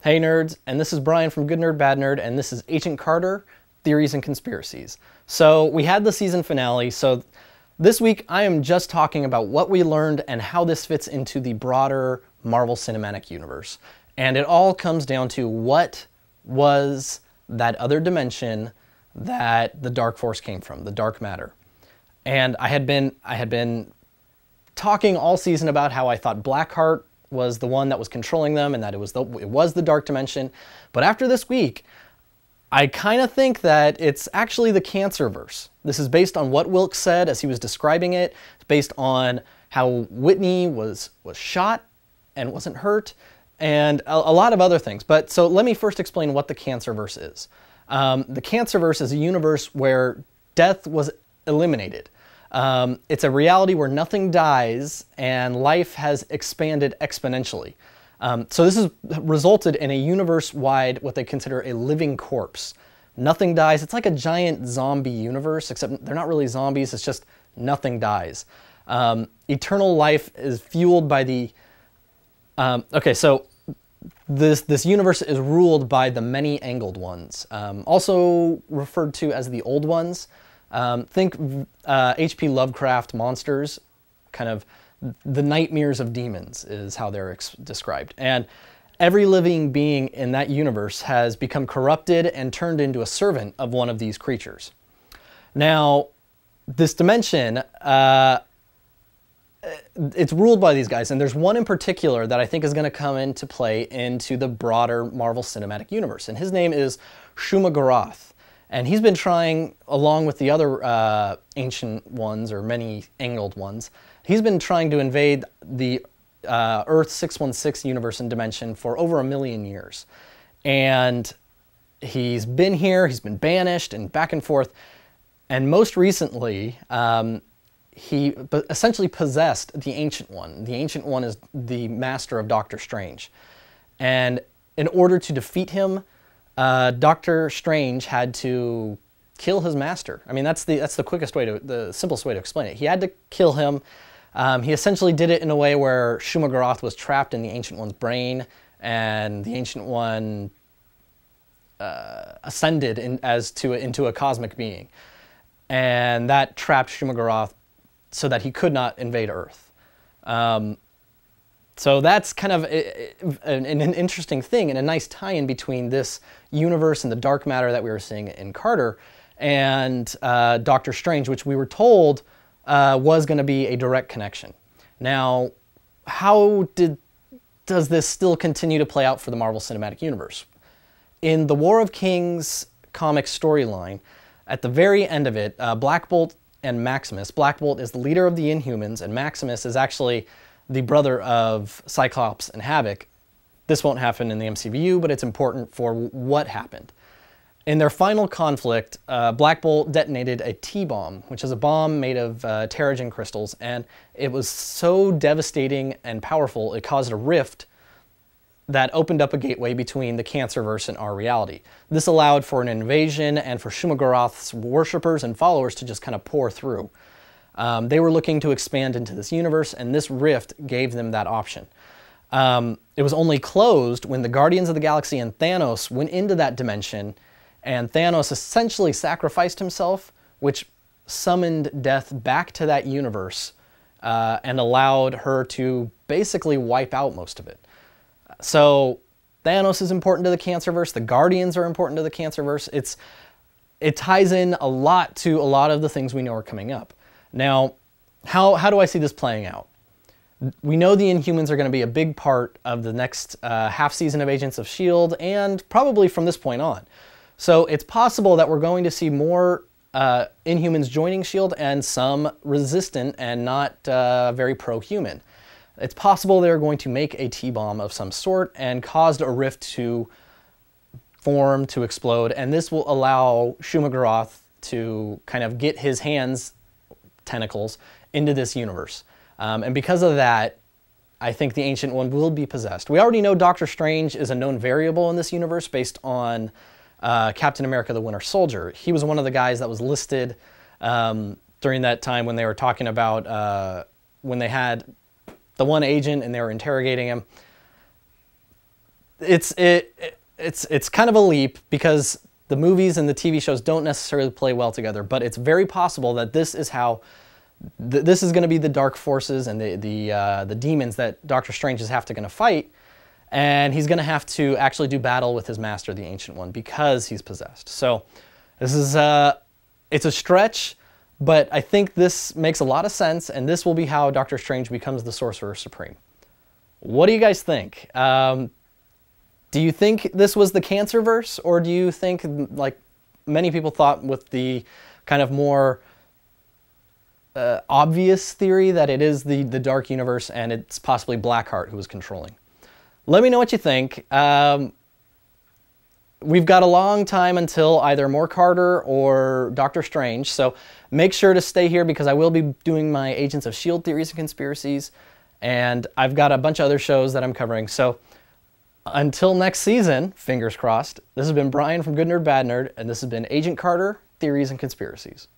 Hey nerds, and this is Brian from Good Nerd Bad Nerd, and this is Agent Carter, Theories and Conspiracies. So we had the season finale, so this week I am just talking about what we learned and how this fits into the broader Marvel Cinematic Universe. And it all comes down to what was that other dimension that the Dark Force came from, the dark matter. And I had been talking all season about how I thought Blackheart was the one that was controlling them and that it was the dark dimension. But after this week, I kind of think that it's actually the Cancerverse. This is based on what Wilkes said as he was describing it. It's based on how Whitney was shot and wasn't hurt, and a lot of other things. But so let me first explain what the Cancerverse is. The Cancerverse is a universe where death was eliminated. It's a reality where nothing dies and life has expanded exponentially. So this has resulted in a universe-wide, what they consider a living corpse. Nothing dies. It's like a giant zombie universe, except they're not really zombies. It's just nothing dies. Eternal life is fueled by the... okay, so this universe is ruled by the many-angled ones, also referred to as the Old Ones. Think H.P. Lovecraft monsters, kind of the nightmares of demons is how they're described. And every living being in that universe has become corrupted and turned into a servant of one of these creatures. Now, this dimension, it's ruled by these guys, and there's one in particular that I think is going to come into play into the broader Marvel Cinematic Universe, and his name is Shuma-Gorath. And he's been trying, along with the other ancient ones, or many-angled ones, he's been trying to invade the Earth 616 universe and dimension for over 1 million years. And he's been here, he's been banished, and back and forth. And most recently, he essentially possessed the Ancient One. The Ancient One is the master of Doctor Strange. And in order to defeat him, Doctor Strange had to kill his master. I mean, that's the quickest way to, the simplest way to explain it. He had to kill him. He essentially did it in a way where Shuma-Gorath was trapped in the Ancient One's brain, and the Ancient One ascended into a cosmic being. And that trapped Shuma-Gorath so that he could not invade Earth. So that's kind of an interesting thing and a nice tie-in between this universe and the dark matter that we were seeing in Carter and Doctor Strange, which we were told was going to be a direct connection. Now, how does this still continue to play out for the Marvel Cinematic Universe? In the War of Kings comic storyline, at the very end of it, Black Bolt and Maximus, Black Bolt is the leader of the Inhumans, and Maximus is actually the brother of Cyclops and Havoc. This won't happen in the MCU, but it's important for what happened. In their final conflict, Black Bolt detonated a T-bomb, which is a bomb made of Terrigen crystals, and it was so devastating and powerful, it caused a rift that opened up a gateway between the Cancerverse and our reality. This allowed for an invasion and for Shuma-Gorath's worshippers and followers to just kind of pour through. They were looking to expand into this universe, and this rift gave them that option. It was only closed when the Guardians of the Galaxy and Thanos went into that dimension, and Thanos essentially sacrificed himself, which summoned death back to that universe and allowed her to basically wipe out most of it. So Thanos is important to the Cancerverse. The Guardians are important to the Cancerverse. It ties in a lot to a lot of the things we know are coming up. Now, how do I see this playing out? We know the Inhumans are going to be a big part of the next half season of Agents of S.H.I.E.L.D. and probably from this point on. So it's possible that we're going to see more Inhumans joining S.H.I.E.L.D. and some resistant and not very pro-human. It's possible they're going to make a T-bomb of some sort and cause a rift to form, to explode, and this will allow Shuma-Gorath to kind of get his hands, tentacles, into this universe. And because of that, I think the Ancient One will be possessed. We already know Doctor Strange is a known variable in this universe based on Captain America the Winter Soldier. He was one of the guys that was listed during that time when they were talking about when they had the one agent and they were interrogating him. it's kind of a leap because the movies and the TV shows don't necessarily play well together, but it's very possible that this is how this is going to be the dark forces and the demons that Doctor Strange is going to fight, and he's going to have to actually do battle with his master, the Ancient One, because he's possessed. So this is it's a stretch, but I think this makes a lot of sense, and this will be how Doctor Strange becomes the Sorcerer Supreme. What do you guys think? Do you think this was the Cancerverse, or do you think, like many people thought with the kind of more obvious theory, that it is the Dark Universe and it's possibly Blackheart who is controlling? Let me know what you think. We've got a long time until either more Carter or Doctor Strange, so make sure to stay here because I will be doing my Agents of S.H.I.E.L.D. theories and conspiracies, and I've got a bunch of other shows that I'm covering. So until next season, fingers crossed, this has been Brian from Good Nerd Bad Nerd, and this has been Agent Carter, Theories and Conspiracies.